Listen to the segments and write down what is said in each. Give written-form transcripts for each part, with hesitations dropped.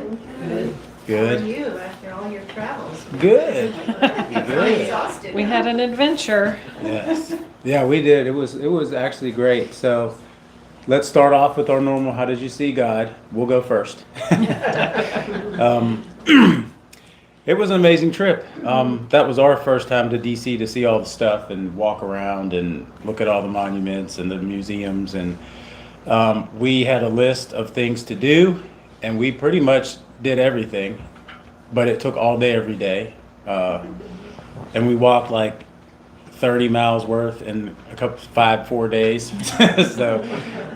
morning. Good. How are you after all your travels? Good. I'm Good. exhausted. We had an adventure. Yes. Yeah, we did. It was actually great. So let's start off with our normal. How did you see God? We'll go first. um, it was an amazing trip. That was our first time to DC to see all the stuff and walk around and look at all the monuments and the museums. And we had a list of things to do, and we pretty much did everything. But it took all day, every day. And we walked like 30 miles worth in a couple 4 days. So,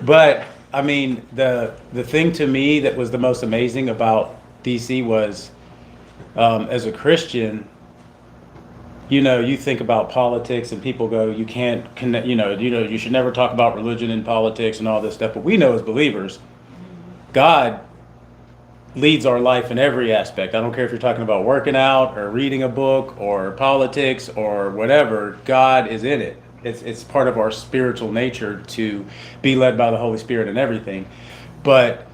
but I mean, the thing to me that was the most amazing about DC was, as a Christian, you think about politics and people go, you can't connect, you should never talk about religion and politics and all this stuff. But we know as believers, God leads our life in every aspect. I don't care if you're talking about working out or reading a book or politics or whatever, God is in it. It's part of our spiritual nature to be led by the Holy Spirit in everything. But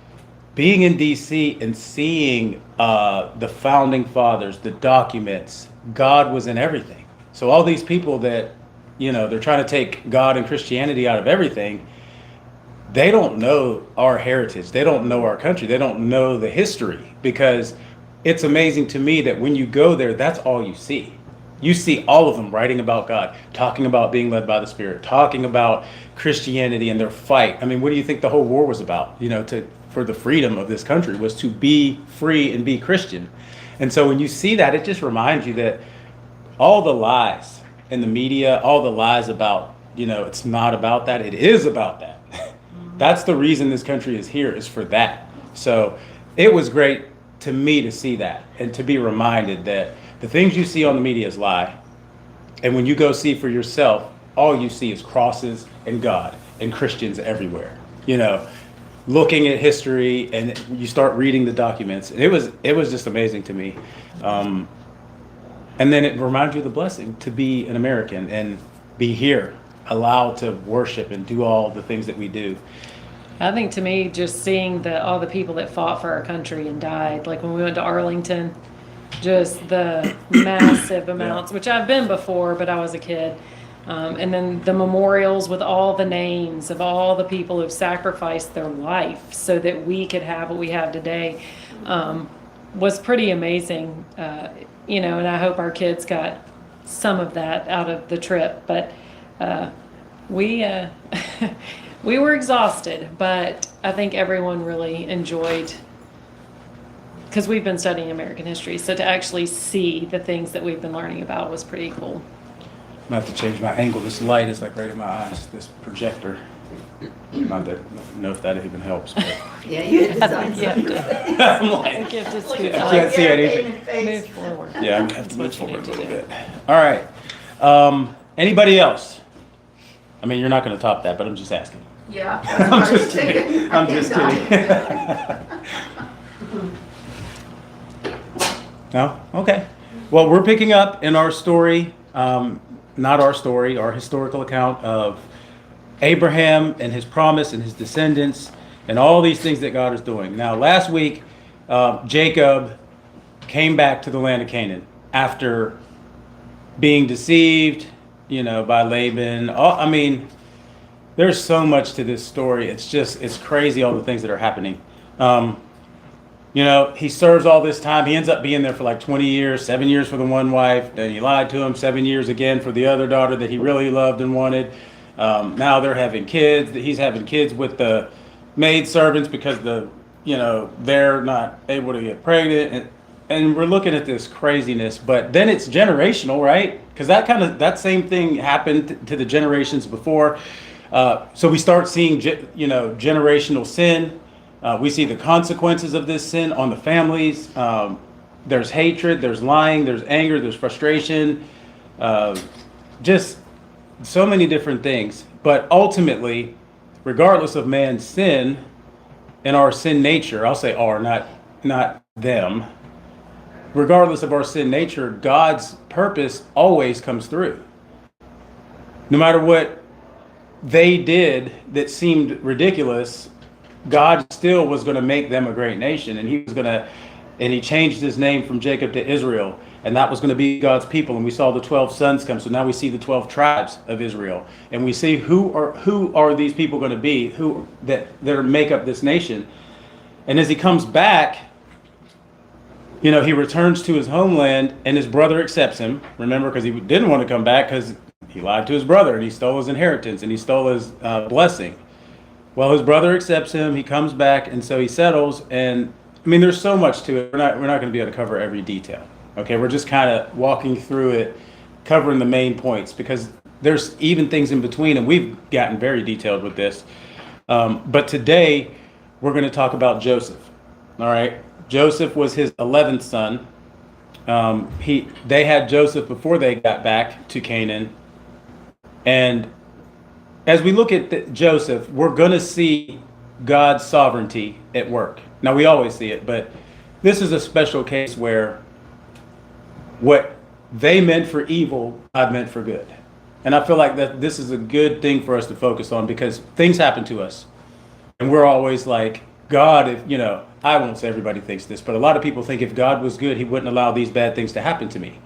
being in DC and seeing the founding fathers, the documents, God was in everything. So all these people that, they're trying to take God and Christianity out of everything, they don't know our heritage. They don't know our country. They don't know the history, because it's amazing to me that when you go there, that's all you see. You see all of them writing about God, talking about being led by the Spirit, talking about Christianity and their fight. I mean, what do you think the whole war was about? For the freedom of this country was to be free and be Christian. And so when you see that, it just reminds you that all the lies in the media, all the lies about, it's not about that. It is about that. That's the reason this country is here, is for that. So it was great to me to see that and to be reminded that the things you see on the media is lie. And when you go see for yourself, all you see is crosses and God and Christians everywhere. Looking at history, and you start reading the documents. And it was just amazing to me. And then it reminds you of the blessing to be an American and be here, allowed to worship and do all the things that we do. I think to me, just seeing all the people that fought for our country and died, like when we went to Arlington, just the massive amounts, which I've been before, but I was a kid. And then the memorials with all the names of all the people who've sacrificed their life so that we could have what we have today, was pretty amazing. And I hope our kids got some of that out of the trip. But we we were exhausted, but I think everyone really enjoyed, because we've been studying American history, so to actually see the things that we've been learning about was pretty cool. I'm gonna have to change my angle. This light is like right in my eyes, this projector. Not that, I don't know if that even helps. But Yeah, you designed Yeah. something. I'm like, You have to Look scoot at I up. can't see your anything. painted face. Move forward. yeah, I'm gonna have to move That's what you forward a need to little bit. All right. Anybody else? I mean, you're not gonna top that, but I'm just asking. Yeah. I'm just kidding. I'm just kidding. No? Okay. Well, we're picking up in our story, not our story, our historical account of Abraham and his promise and his descendants and all these things that God is doing. Now, last week, Jacob came back to the land of Canaan after being deceived, by Laban. I mean, there's so much to this story. It's crazy, all the things that are happening. He serves all this time. He ends up being there for like 20 years, 7 years for the one wife. Then he lied to him, 7 years again for the other daughter that he really loved and wanted. Now they're having kids. He's having kids with the maid servants because they're not able to get pregnant. And we're looking at this craziness, but then it's generational, right? Because that same thing happened to the generations before. So we start seeing, generational sin. We see the consequences of this sin on the families. There's hatred, there's lying, there's anger, there's frustration, just so many different things. But ultimately, regardless of man's sin and our sin nature, I'll say our, not them. Regardless of our sin nature, God's purpose always comes through. No matter what they did that seemed ridiculous, God still was going to make them a great nation, and he changed his name from Jacob to Israel, and that was going to be God's people. And we saw the 12 sons come. So now we see the 12 tribes of Israel, and we see who are these people going to be, that make up this nation. And as he comes back, he returns to his homeland, and his brother accepts him. Remember, because he didn't want to come back because he lied to his brother, and he stole his inheritance, and he stole his blessing. Well, his brother accepts him. He comes back, and so he settles. And I mean, there's so much to it. We're not going to be able to cover every detail. Okay, we're just kind of walking through it, covering the main points, because there's even things in between, and we've gotten very detailed with this. But today, we're going to talk about Joseph. All right, Joseph was his 11th son. They had Joseph before they got back to Canaan, and as we look at Joseph, we're going to see God's sovereignty at work. Now, we always see it, but this is a special case where what they meant for evil, God meant for good. And I feel like that this is a good thing for us to focus on, because things happen to us. And we're always like, God, I won't say everybody thinks this, but a lot of people think if God was good, he wouldn't allow these bad things to happen to me.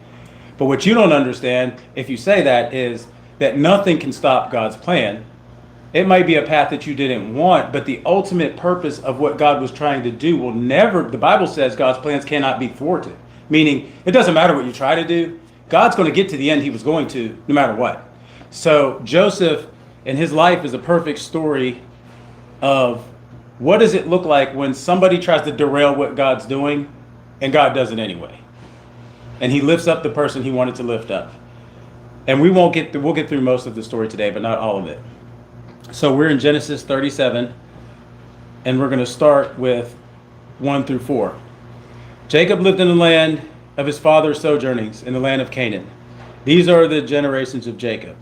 But what you don't understand, if you say that, is that nothing can stop God's plan. It might be a path that you didn't want, but the ultimate purpose of what God was trying to do will never, the Bible says God's plans cannot be thwarted. Meaning, it doesn't matter what you try to do, God's going to get to the end he was going to, no matter what. So Joseph and his life is a perfect story of what does it look like when somebody tries to derail what God's doing, and God does it anyway. And he lifts up the person he wanted to lift up. And we'll get through most of the story today, but not all of it. So we're in Genesis 37, and we're going to start with 1 through 4. Jacob lived in the land of his father's sojournings in the land of Canaan. These are the generations of Jacob.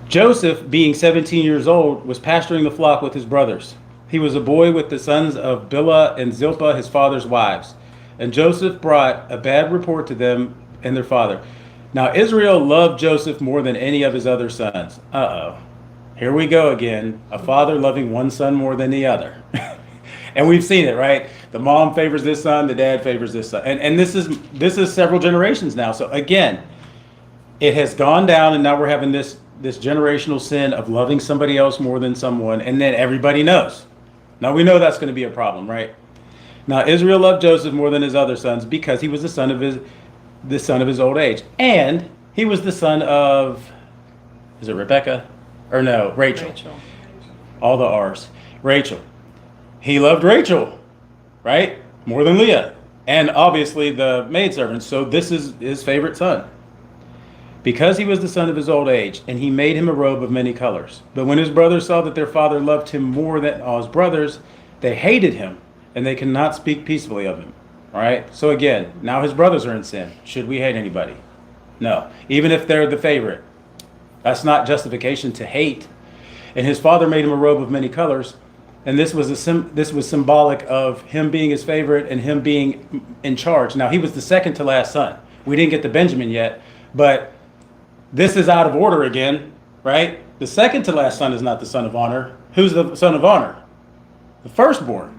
Joseph, being 17 years old, was pasturing the flock with his brothers. He was a boy with the sons of Bilhah and Zilpah, his father's wives. And Joseph brought a bad report to them and their father. Now Israel loved Joseph more than any of his other sons. Here we go again. A father loving one son more than the other. And we've seen it, right? The mom favors this son, the dad favors this son. And this is several generations now. So again, it has gone down, and now we're having this generational sin of loving somebody else more than someone, and then everybody knows. Now we know that's going to be a problem, right? Now Israel loved Joseph more than his other sons because he was the son of his old age. And he was the son of, is it Rebecca? Or no, Rachel. All the R's. Rachel. He loved Rachel, right? More than Leah. And obviously the maidservant. So this is his favorite son. Because he was the son of his old age, and he made him a robe of many colors. But when his brothers saw that their father loved him more than all his brothers, they hated him, and they could not speak peacefully of him. All right? So again, now his brothers are in sin. Should we hate anybody? No. Even if they're the favorite. That's not justification to hate. And his father made him a robe of many colors, and this was symbolic of him being his favorite and him being in charge. Now, he was the second to last son. We didn't get to Benjamin yet, but this is out of order again, right? The second to last son is not the son of honor. Who's the son of honor? The firstborn.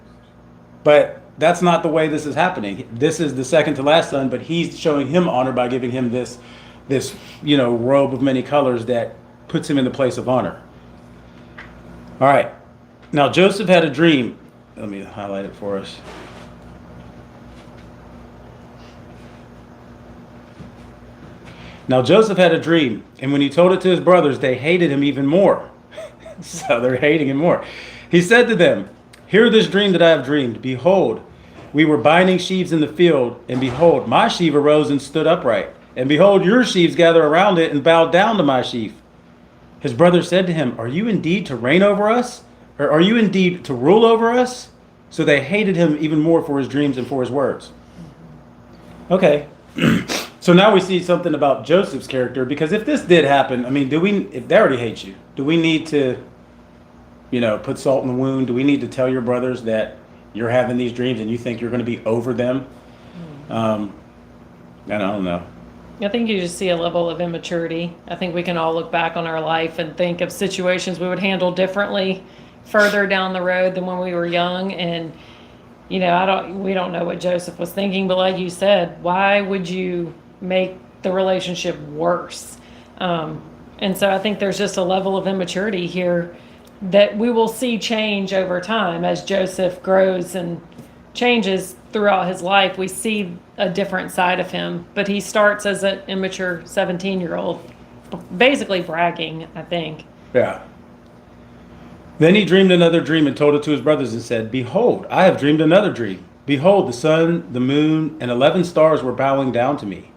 But that's not the way this is happening. This is the second to last son, but he's showing him honor by giving him this robe of many colors that puts him in the place of honor. All right. Now Joseph had a dream. Let me highlight it for us. Now Joseph had a dream, and when he told it to his brothers, they hated him even more. So they're hating him more. He said to them, "Hear this dream that I have dreamed. Behold, we were binding sheaves in the field, and behold, my sheaf arose and stood upright. And behold, your sheaves gather around it and bowed down to my sheaf." His brothers said to him, "Are you indeed to reign over us? Or are you indeed to rule over us?" So they hated him even more for his dreams and for his words. Okay. So now we see something about Joseph's character, because if this did happen, I mean, if they already hate you, do we need to, put salt in the wound? Do we need to tell your brothers that you're having these dreams and you think you're going to be over them? I don't know. I think you just see a level of immaturity. I think we can all look back on our life and think of situations we would handle differently further down the road than when we were young. And, you know, we don't know what Joseph was thinking, but like you said, why would you make the relationship worse? And so I think there's just a level of immaturity here that we will see change over time as Joseph grows and changes throughout his life. We see a different side of him, but he starts as an immature 17-year-old, basically bragging, I think. Yeah. Then he dreamed another dream and told it to his brothers and said, "Behold, I have dreamed another dream. Behold, the sun, the moon, and 11 stars were bowing down to me."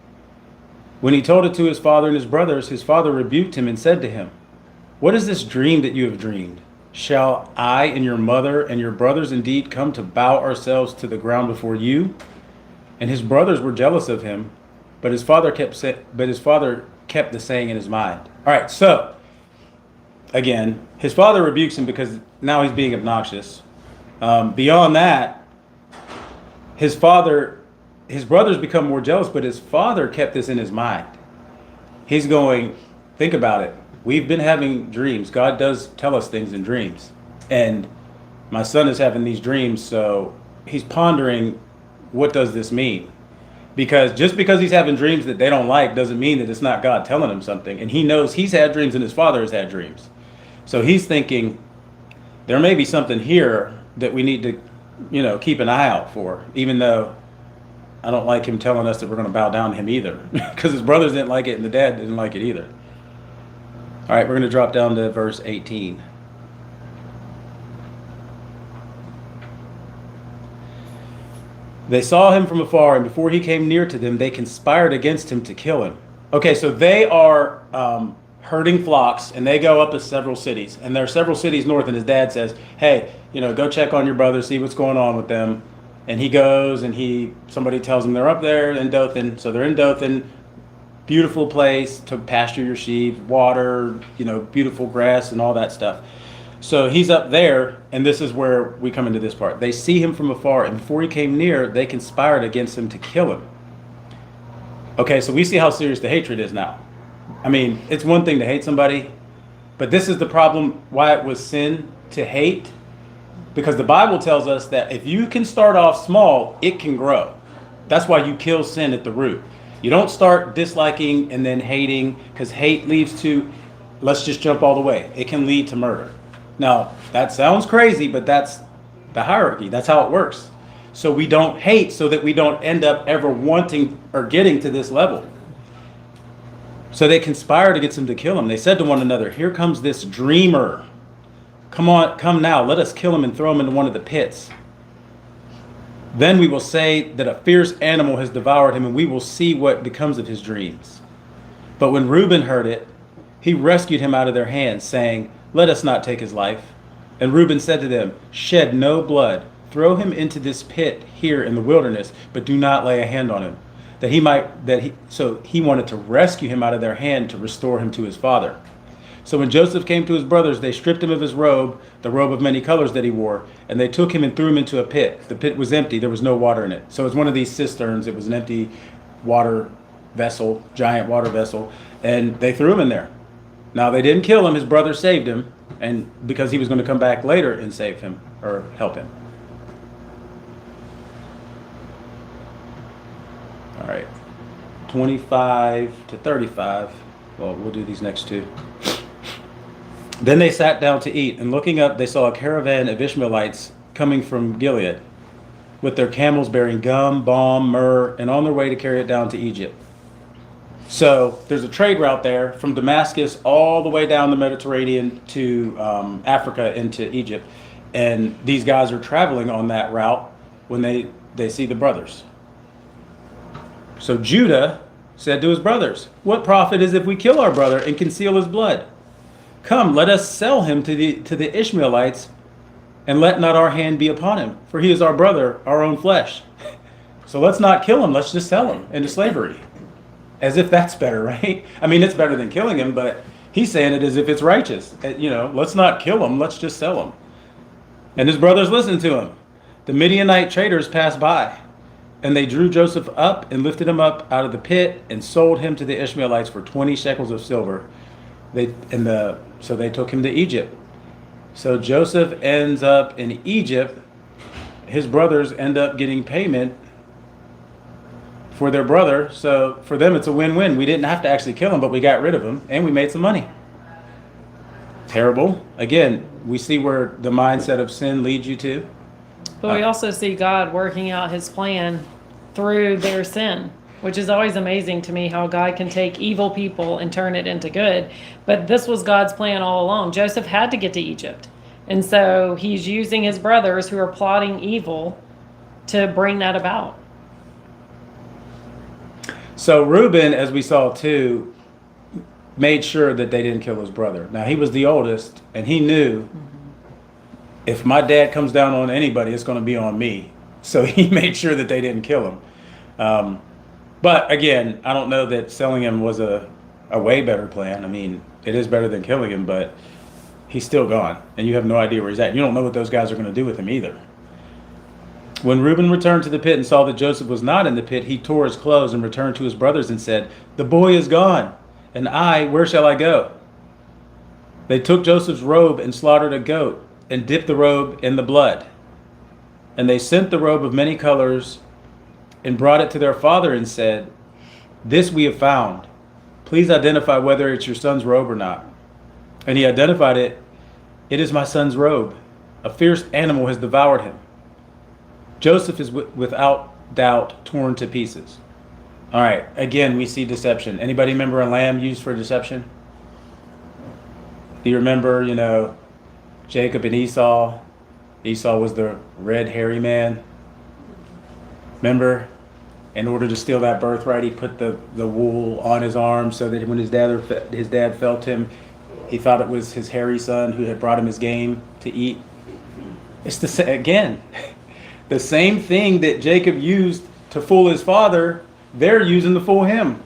When he told it to his father and his brothers, his father rebuked him and said to him, "What is this dream that you have dreamed? Shall I and your mother and your brothers indeed come to bow ourselves to the ground before you?" And his brothers were jealous of him, but his father kept the saying in his mind. All right, so again, his father rebukes him because now he's being obnoxious. Beyond that, his brothers become more jealous, but his father kept this in his mind. He's going, think about it. We've been having dreams. God does tell us things in dreams. And my son is having these dreams, so he's pondering, what does this mean? Because just because he's having dreams that they don't like doesn't mean that it's not God telling him something. And he knows he's had dreams and his father has had dreams. So he's thinking, there may be something here that we need to, keep an eye out for, even though I don't like him telling us that we're going to bow down to him either, because his brothers didn't like it and the dad didn't like it either. All right, we're going to drop down to verse 18. They saw him from afar, and before he came near to them, they conspired against him to kill him. Okay, so they are herding flocks, and they go up to several cities. And there are several cities north, and his dad says, "Hey, go check on your brothers, see what's going on with them." And he goes, and somebody tells him they're up there in Dothan. So they're in Dothan, beautiful place to pasture your sheep, water, beautiful grass and all that stuff. So he's up there, and this is where we come into this part. They see him from afar, and before he came near, they conspired against him to kill him. Okay, so we see how serious the hatred is now. I mean, it's one thing to hate somebody, but this is the problem why it was sin to hate. Because the Bible tells us that if you can start off small, it can grow. That's why you kill sin at the root. You don't start disliking and then hating, because hate leads to, let's just jump all the way. It can lead to murder. Now, that sounds crazy, but that's the hierarchy. That's how it works. So we don't hate so that we don't end up ever wanting or getting to this level. So they conspired against him to kill him. They said to one another, "Here comes this dreamer. Come now, let us kill him and throw him into one of the pits. Then we will say that a fierce animal has devoured him, and we will see what becomes of his dreams." But when Reuben heard it, he rescued him out of their hands, saying, "Let us not take his life." And Reuben said to them, "Shed no blood. Throw him into this pit here in the wilderness, but do not lay a hand on him." So he wanted to rescue him out of their hand to restore him to his father. So when Joseph came to his brothers, they stripped him of his robe, the robe of many colors that he wore, and they took him and threw him into a pit. The pit was empty. There was no water in it. So it's one of these cisterns. It was an empty water vessel, giant water vessel, and they threw him in there. Now, they didn't kill him. His brother saved him, and because he was going to come back later and save him or help him. All right, 25 to 35. Well, we'll do these next two. Then they sat down to eat, and looking up, they saw a caravan of Ishmaelites coming from Gilead, with their camels bearing gum, balm, myrrh, and on their way to carry it down to Egypt. So there's a trade route there from Damascus all the way down the Mediterranean to Africa into Egypt. And these guys are traveling on that route when they see the brothers. So Judah said to his brothers, "What profit is if we kill our brother and conceal his blood? Come, let us sell him to the Ishmaelites, and let not our hand be upon him, for he is our brother, our own flesh." So let's not kill him, let's just sell him into slavery. As if that's better, right? I mean, it's better than killing him, but he's saying it as if it's righteous. Let's not kill him, let's just sell him. And his brothers listened to him. The Midianite traders passed by, and they drew Joseph up and lifted him up out of the pit and sold him to the Ishmaelites for 20 shekels of silver. So they took him to Egypt. So Joseph ends up in Egypt. His brothers end up getting payment for their brother. So for them, it's a win-win. We didn't have to actually kill him, but we got rid of him and we made some money. Terrible. Again, we see where the mindset of sin leads you to. But we also see God working out his plan through their sin, which is always amazing to me how God can take evil people and turn it into good. But this was God's plan all along. Joseph had to get to Egypt. And so he's using his brothers who are plotting evil to bring that about. So Reuben, as we saw too, made sure that they didn't kill his brother. Now he was the oldest, and he knew if my dad comes down on anybody, it's going to be on me. So he made sure that they didn't kill him. But again, I don't know that selling him was a way better plan. I mean, it is better than killing him, but he's still gone, and you have no idea where he's at. You don't know what those guys are going to do with him either. When Reuben returned to the pit and saw that Joseph was not in the pit, he tore his clothes and returned to his brothers and said, "The boy is gone, and where shall I go?" They took Joseph's robe and slaughtered a goat and dipped the robe in the blood. And they sent the robe of many colors and brought it to their father and said, "This we have found. Please identify whether it's your son's robe or not." And he identified it. "It is my son's robe. A fierce animal has devoured him." Joseph is without doubt torn to pieces. All right, again, we see deception. Anybody remember a lamb used for deception? Do you remember, Jacob and Esau? Esau was the red hairy man. Remember? In order to steal that birthright, he put the wool on his arm so that when his dad felt him, he thought it was his hairy son who had brought him his game to eat. It's the same thing that Jacob used to fool his father. They're using to fool him.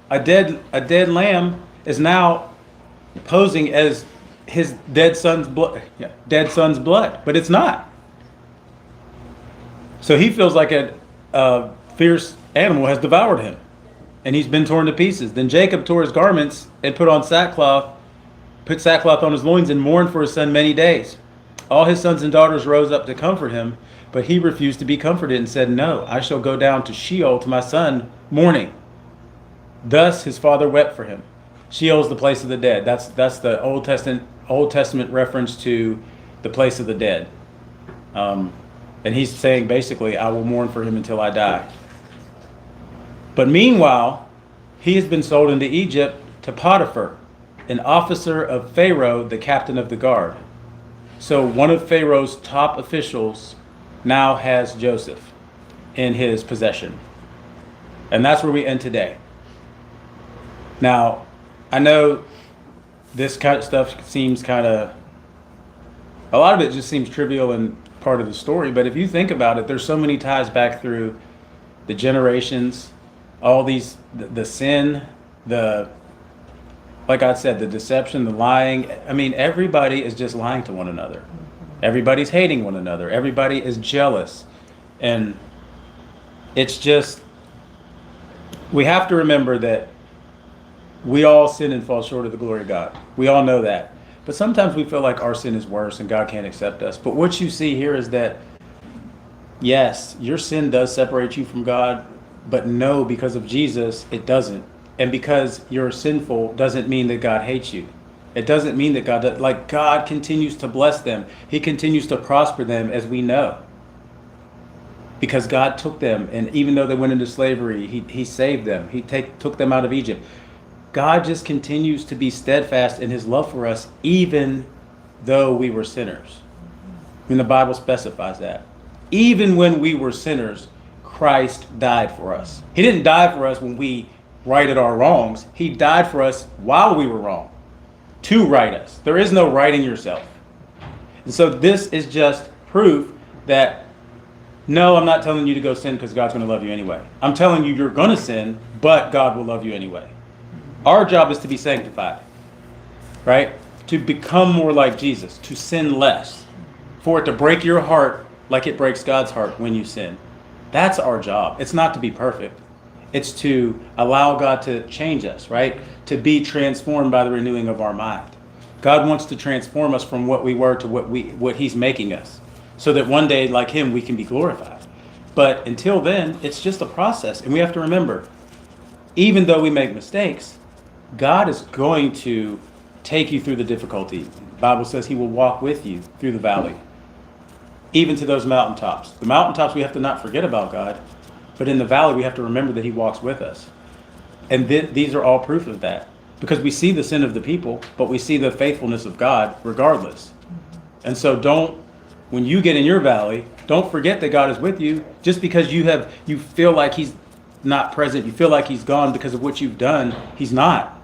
A dead lamb is now posing as his dead son's blood, but it's not. So he feels like a fierce animal has devoured him, and he's been torn to pieces. Then Jacob tore his garments and put sackcloth on his loins and mourned for his son many days. All his sons and daughters rose up to comfort him, but he refused to be comforted and said, "No, I shall go down to Sheol to my son mourning." Thus his father wept for him. Sheol is the place of the dead. That's the Old Testament reference to the place of the dead. And he's saying basically, I will mourn for him until I die. But meanwhile, he has been sold into Egypt to Potiphar, an officer of Pharaoh, the captain of the guard. So one of Pharaoh's top officials now has Joseph in his possession. And that's where we end today. Now, I know this kind of stuff seems a lot of it just seems trivial and part of the story, but if you think about it, there's so many ties back through the generations, all these, the sin, like I said, the deception, the lying. I mean, everybody is just lying to one another. Everybody's hating one another. Everybody is jealous. And it's just, we have to remember that we all sin and fall short of the glory of God. We all know that. But sometimes we feel like our sin is worse and God can't accept us. But what you see here is that, yes, your sin does separate you from God, but no, because of Jesus, it doesn't. And because you're sinful doesn't mean that God hates you. It doesn't mean that God continues to bless them. He continues to prosper them, as we know. Because God took them, and even though they went into slavery, he saved them. He took them out of Egypt. God just continues to be steadfast in his love for us, even though we were sinners. And the Bible specifies that. Even when we were sinners, Christ died for us. He didn't die for us when we righted our wrongs. He died for us while we were wrong, to right us. There is no righting yourself. And so this is just proof that, no, I'm not telling you to go sin because God's going to love you anyway. I'm telling you you're going to sin, but God will love you anyway. Our job is to be sanctified, right? To become more like Jesus, to sin less, for it to break your heart like it breaks God's heart when you sin. That's our job. It's not to be perfect. It's to allow God to change us, right? To be transformed by the renewing of our mind. God wants to transform us from what we were to what he's making us, so that one day, like him, we can be glorified. But until then, it's just a process. And we have to remember, even though we make mistakes, God is going to take you through the difficulty. The Bible says he will walk with you through the valley, even to those mountaintops. The mountaintops, we have to not forget about God, but in the valley, we have to remember that he walks with us. And these are all proof of that, because we see the sin of the people, but we see the faithfulness of God regardless. And so when you get in your valley, don't forget that God is with you. Just because you feel like he's not present, you feel like he's gone because of what you've done, he's not.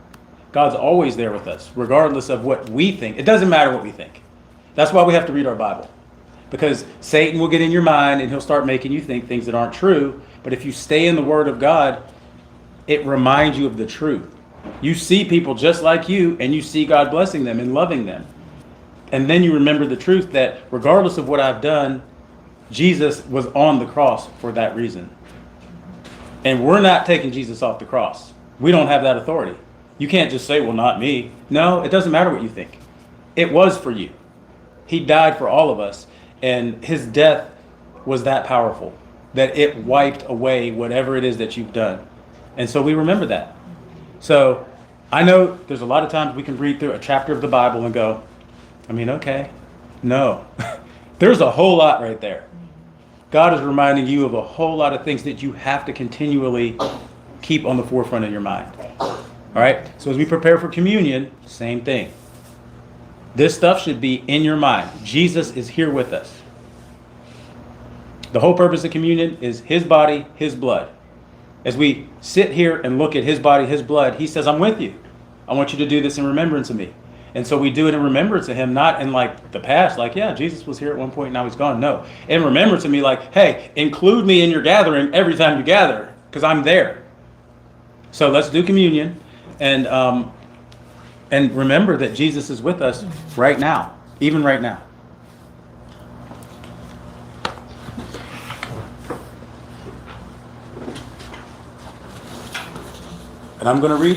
God's always there with us, regardless of what we think. It doesn't matter what we think. That's why we have to read our Bible. Because Satan will get in your mind and he'll start making you think things that aren't true. But if you stay in the Word of God, it reminds you of the truth. You see people just like you, and you see God blessing them and loving them. And then you remember the truth that regardless of what I've done, Jesus was on the cross for that reason. And we're not taking Jesus off the cross. We don't have that authority. You can't just say, well, not me. No, it doesn't matter what you think. It was for you. He died for all of us. And his death was that powerful that it wiped away whatever it is that you've done. And so we remember that. So I know there's a lot of times we can read through a chapter of the Bible and go, okay. No, there's a whole lot right there. God is reminding you of a whole lot of things that you have to continually keep on the forefront of your mind. All right. So as we prepare for communion, same thing. This stuff should be in your mind. Jesus is here with us. The whole purpose of communion is his body, his blood. As we sit here and look at his body, his blood, he says, I'm with you. I want you to do this in remembrance of me. And so we do it in remembrance of him, not in like the past, like, yeah, Jesus was here at one point, now he's gone. No, in remembrance of me, like, hey, include me in your gathering every time you gather, because I'm there. So let's do communion and remember that Jesus is with us right now, even right now. And I'm going to read